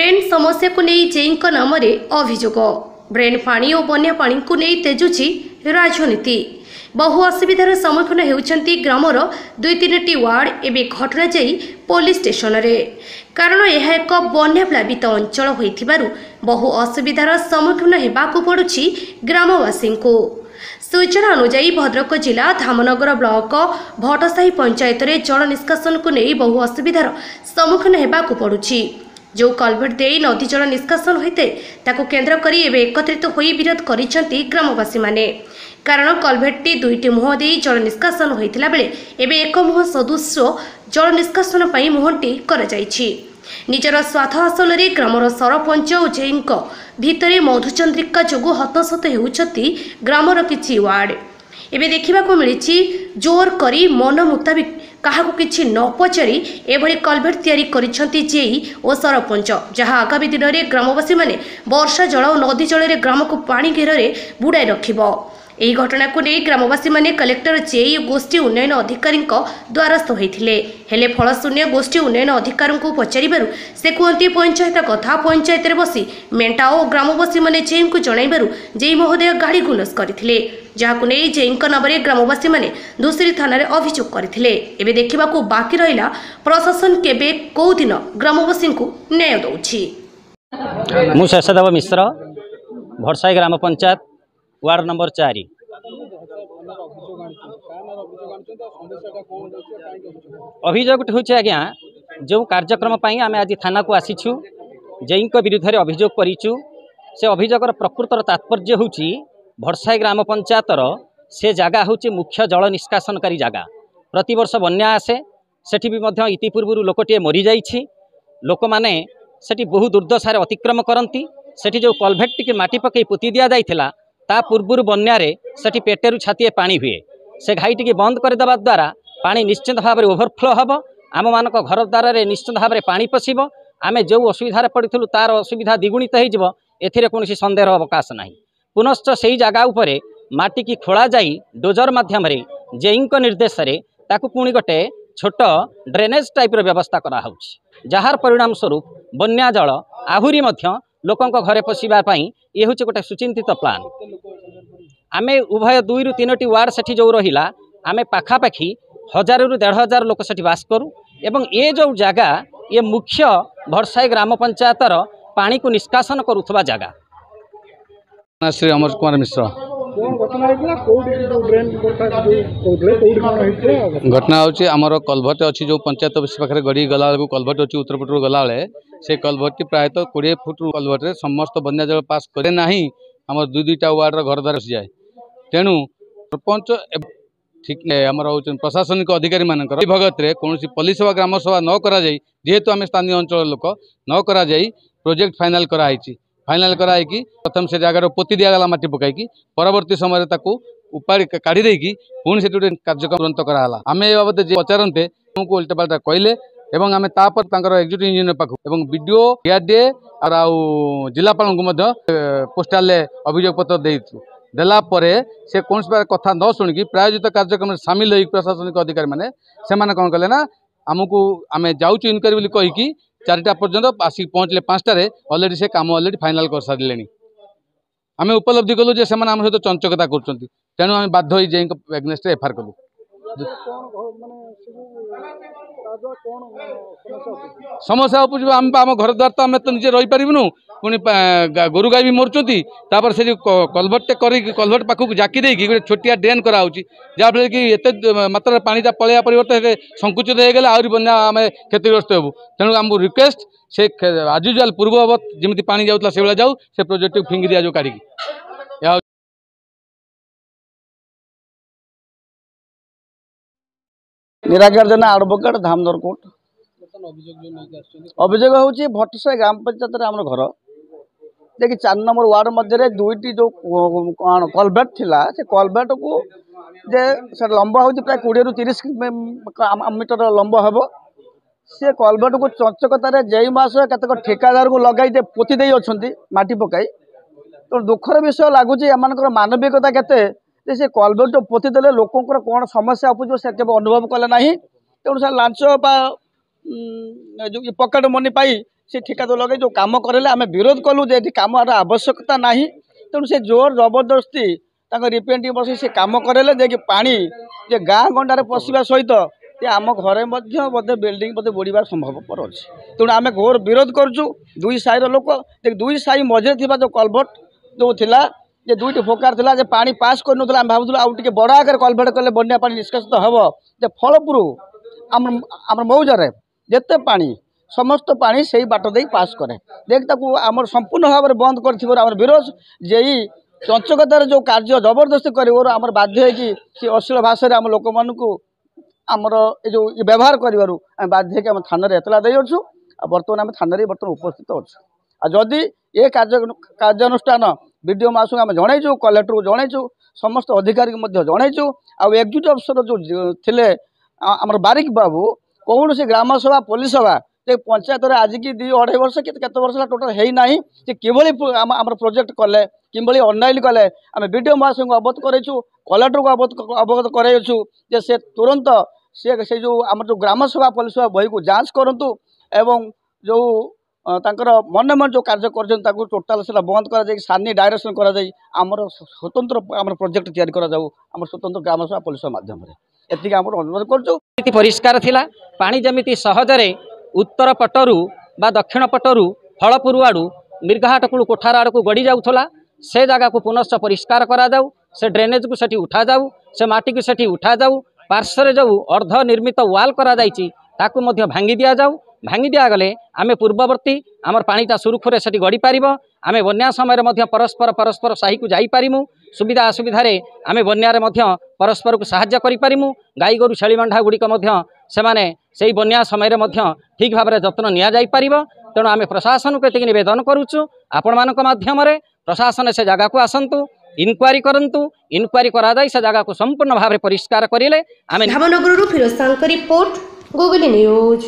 Brain समस्या को नहीं जेईंक नाम अभियोग ब्रेन पानी और बन्या पानी को नहीं तेजुची राजनीति। बहु असुविधार सम्मुखीन होती ग्रामर 2-3टी वार्ड एवं घटना जाई पुलिस स्टेशन रे कारण यह एक बन्या प्लावित अंचल होइथिबारु बहु असुविधार सम्मुखीन हेबाकु पड़ुछि ग्रामवासी को। सूचना अनुसार भद्रक जिला धामनगर ब्लॉक भटसाही पंचायत रे जल निष्कासन को नहीं बहु असुविधार सम्मुखीन हेबाकु पड़ुछि। जो कलभट दे नदी जल निष्कासन होते ताको केंद्र करी एवं एकत्रित होई विरोध करिसेंती ग्रामवासी माने कारण कलभेटटी 2टी मुह दे जल निष्कासन होइतिला बेले एवं एक मुह सदृश जल निष्कासन पई मुहटी करा जायछि। निजर स्वार्थ हासिल रे ग्रामर सरपंच और जेईंक भितरे मधुचंद्रिका जोगु हतसत हेउछती ग्रामर किछि वार्ड एवं देखा मिली जोर करी मन मुताबिक क्या किसी न पचारि एभली कलभेट तैयारी करिसेंती जेई और सरपंच जहां आगामी दिन में ग्रामवासी माने वर्षा जल और नदी जल ग्राम को पानी घेर बुड़ाई रखिबो। ଏହି ଘଟଣାକୁ ନେଇ ଗ୍ରାମବାସୀମାନେ କଲେକ୍ଟର ଜେଇ ଗୋଷ୍ଠୀ ଉନ୍ନୟନ ଅଧିକାରୀଙ୍କ ଦ୍ୱାରସ୍ଥ ହୋଇଥିଲେ ହେଲେ ଫଳଶୂନ୍ୟ ଗୋଷ୍ଠୀ ଉନ୍ନୟନ ଅଧିକାରୀଙ୍କୁ ପଚାରିବାରୁ ସେ କୁହନ୍ତି ପଞ୍ଚାୟତ କଥା ପଞ୍ଚାୟତରେ ବସି ମେଣ୍ଟାଓ ଗ୍ରାମବାସୀମାନେ ଜେଇଙ୍କୁ ଜଣାଇବାରୁ ଜେଇ ମହୋଦୟ ଗାଳି ଗୁଲସ କରିଥିଲେ ଯାହାକୁ ନେଇ ଜେଇଙ୍କ ନାମରେ ଗ୍ରାମବାସୀମାନେ ଧୁସୁରୀ ଥାନାରେ ଅଭିଯୋଗ କରିଥିଲେ। ଏବେ ଦେଖିବାକୁ ବାକି ରହିଲା ପ୍ରଶାସନ କେବେ କୋଉ ଦିନ ଗ୍ରାମବାସୀଙ୍କୁ ନ୍ୟାୟ ଦେଉଛି। ମୁଁ ଶେଷଦେବ ମିଶ୍ର ଭଟସାହି ଗ୍ରାମ ପଞ୍ଚାୟତ वार्ड नंबर 4 अभियोग हूँ आज्ञा जो कार्यक्रम आम आज थाना को आसीचु जेई विरुद्ध अभियोग करूँ से अभियोगर प्रकृतर तात्पर्य हूँ भटसाही ग्राम पंचायतर से जगह हूँ मुख्य जल निष्कासनकारी जगह प्रति वर्ष बन्या आसे सेठी भी मध्य इतिपूर्व लोकटे मरी जाइछि लोक माने सेठी बहु दुर्दशार अतिक्रम करती सेठी जो कलभेट टी माटी पकई पोती दि जाइथिला ता पूर्व बन्यारे सेठी पेटेरु छातीए पानी हुए से घाई टी बंद करदेवा द्वारा पानी निश्चित भाव में ओभरफ्लो हम आम मान घर द्वार निश्चित भाव में पानी पशिब आम जो असुविधार पड़ू तार असुविधा द्विगुणित हो कौन सन्देह अवकाश ना पुनश्च से जगह उपरे माटी की खोला जाई डोजर माध्यम जेई निर्देश ताकू पुणी गोटे छोट ड्रेनेज टाइप व्यवस्था कराऊ जार परिणाम स्वरूप बन्या जल आहुरी लोकों घरे पशिवाई ये हूँ गोटे सुचिंतित प्लान आम उभय 2-3टी वार्ड से जो रहा आम पाखापाखि 1000 ରୁ 1500 लोक से बास करूँ एवं ये जो जगह ये मुख्य भटसाही ग्राम पंचायतर पानी को निष्कासन करुवा जगह। श्री अमर कुमार मिश्र घटना हूँ आमर कलभट अच्छी जो पंचायत ऑफिस पाखे गड़ी गला कलभट अच्छी उत्तरपटू गला से कलभट प्रायतः 20 फुट कलभट समस्त बन्या जल पास करे ना आम 2-2टा वार्ड घर द्वार जाए तेणु सरपंच ठीक आमर हूँ प्रशासनिक अधिकारी मान भगत कौन पुलिस सभा ग्राम सभा न करा जेहेतु आम स्थानीय अंचल लोक न करा प्रोजेक्ट फाइनाल कराई फाइनाल कराई प्रथम से जगार पोती दिगला मटी पकईकी परवर्ती समय उपाड़ी काढ़ी देकी पुणी से कार्यक्रम तुरंत कराला आम ए बाबद पचारते आमको उल्टा पाल्टा कहले एवं आम तापर एक्जिक्यूटिव इंजीनियर पाख एवं बीडीओ डीआरडीए और जिलापाल को पोस्टाल अभियोग पत्र देला परे से कौन कथा न शुणिकी प्रायोजित कार्यक्रम सामिल हो प्रशासनिक अधिकारी मैंने से कौन कले ना आमको आम जाऊँ इनक्वारी कहीकि 4टा पर्यंत आसिक पहुँचले 5टारे अलरेडी से काम अलरेडी फाइनाल कर सारे आम उपलब्धि कलु जे आम सहित चंचकता कर तेणु आम बाध्य हो जे एग्नेस्ट एफआईआर कलु समस्या उपज आम घर द्वार तो आम तो निजे रही पारूँ पुणी गोरु गाई भी मरुँच से कलभटे कलभट पाखक जाकी देकी गोटे छोटिया ड्रेन कराऊँच जहाँफल कि एत मात्रा पानीटा पलैया परिवर्तन संकुचित हो गले आहरी बन्या आम क्षतिग्रस्त हेबू तेणु आमको रिक्वेस्ट से आज यूजुआल पूर्ववत जमी पानी जाऊला से भाया जाऊ से प्रोजेक्ट फिंगी दिया जाऊ काढ़ी निराकार जेना एडवोकेट धामनगर कोर्ट अभियोग हूँ भटसाही ग्राम पंचायत आम घर देखिए 4 नंबर वार्ड मध्य 2टी जो कलभेट थिला से कलभेट को जे लंबा हूँ प्राय 20 ରୁ 30 मीटर लंबा हे सी कलभेट को चंचकतार जेई मास केतक ठेकादार को लगे पोती दे माटी पकाई तो दुखर विषय लगुच एम मानविकता केते से कलभेट पोती देले लोकंर कौन समस्या उपज से केवल अनुभव कले ना तेणु से लांच जो पकेट मनी पाई से ठिकादार लगे जो काम करेले आम विरोध कलु जे कम आवश्यकता ना तेणु से जोर जबरदस्ती रिप्रेजेंटेटिव बस से कम करेले जे कि पानी जे गाँ गंडार पशिवा सहित आम घरे बोधे बिल्डिंग बोधे बुड़ार संभवपर अच्छे तेणु आम घोर विरोध करुँ दुई साईर लोक दुई साई मझे थी जो कलभट जो थिला जे दुईटी फोकार थिला जे पानी पास कर आम भावुँ आउ टे बड़ आकार कलभट कले बन्या पानी निष्कासित हम जे फलपुरु आम मौजार जिते पानी समस्त पानी से बाट दे पास करे देख ताकू आम संपूर्ण भाव में बंद कर विरोध जे चंचकतार जो कार्य जबरदस्ती कर आम बाध्य सी अश्लील भाषा आम लोक मानू आमर जो व्यवहार करूँ बाध्य आम थाना एतला देचु बर्तमान आम थाना बर्तमान उपस्थित अच्छु जदि ये कार्यानुष्ठान वीडियो मासू आम जनईचु कलेक्टर को जनईचु समस्त अधिकारी को जनईचु आउ एक्जिक्यूटिव अफिसर जो थे आमर बारिक बाबू कौन से ग्राम सभा पुलिस सभा पंचायत आज की 2-2.5 वर्ष के वर्ष टोटाल है ना किभली आम प्रोजेक्ट कले कि अनलाइन कले आम वीडियो महाशय को अवगत करेचु कलेक्टर को अवगत करेचु जे से तुरंत से जो आम जो ग्राम सभा पुलिस सभा बही को जांच करूँ एवं जो मन मन जो कार्य कर टोटाल से बंद कर सानी डायरेक्शन कर आमर स्वतंत्र आम प्रोजेक्ट तैयारी कर स्वतंत्र ग्राम सभा पुलिस माध्यम एति आम अनुरोध कर परिष्कार थिला पानी जमिति सहजरे उत्तर पटरु बा दक्षिण पटरु फलपुर आड़ू मिर्घाटकुल कोठार आड़ को गड़ी जाऊला से जगह को पुनश्च परिष्कार करा जाऊ से ड्रेनेज को सेठी उठा जाऊ से माटी को सेठी उठा जाऊ पार्श्व जो अर्ध निर्मित वाल करा जाइछि ताकू मध्य भांगी दिया जाऊ भांगी दिया गले आमे पूर्ववर्ती आमर पानीटा सुरुखुरे सेठी गड़ी पारिबो आमे बन्या समय मध्य परस्पर साही को जाई पारिमु सुविधा असुविधा रे आमे बन्या रे मध्य परस्पर को सहाय्य करि पारिमु गाई गोरु छेली मेंढा गुड़िक मध्य सेमाने सेही बन्या समय मध्य ठीक भाव में जत्न निया जाई पारिबो तेणु आमे प्रशासन को एतिक निवेदन करूछु आपण मानक माध्यम रे प्रशासन से जगह को आसंतु इनक्वारी करंतु इनक्वारी करा जाई से जगह को संपूर्ण भाव में परिष्कार करिले आमे धामनगरରୁ ଫିରୋଜ ସାଙ୍କ ରିପୋର୍ଟ ଗୁଗଲି ନ୍ୟୁଜ।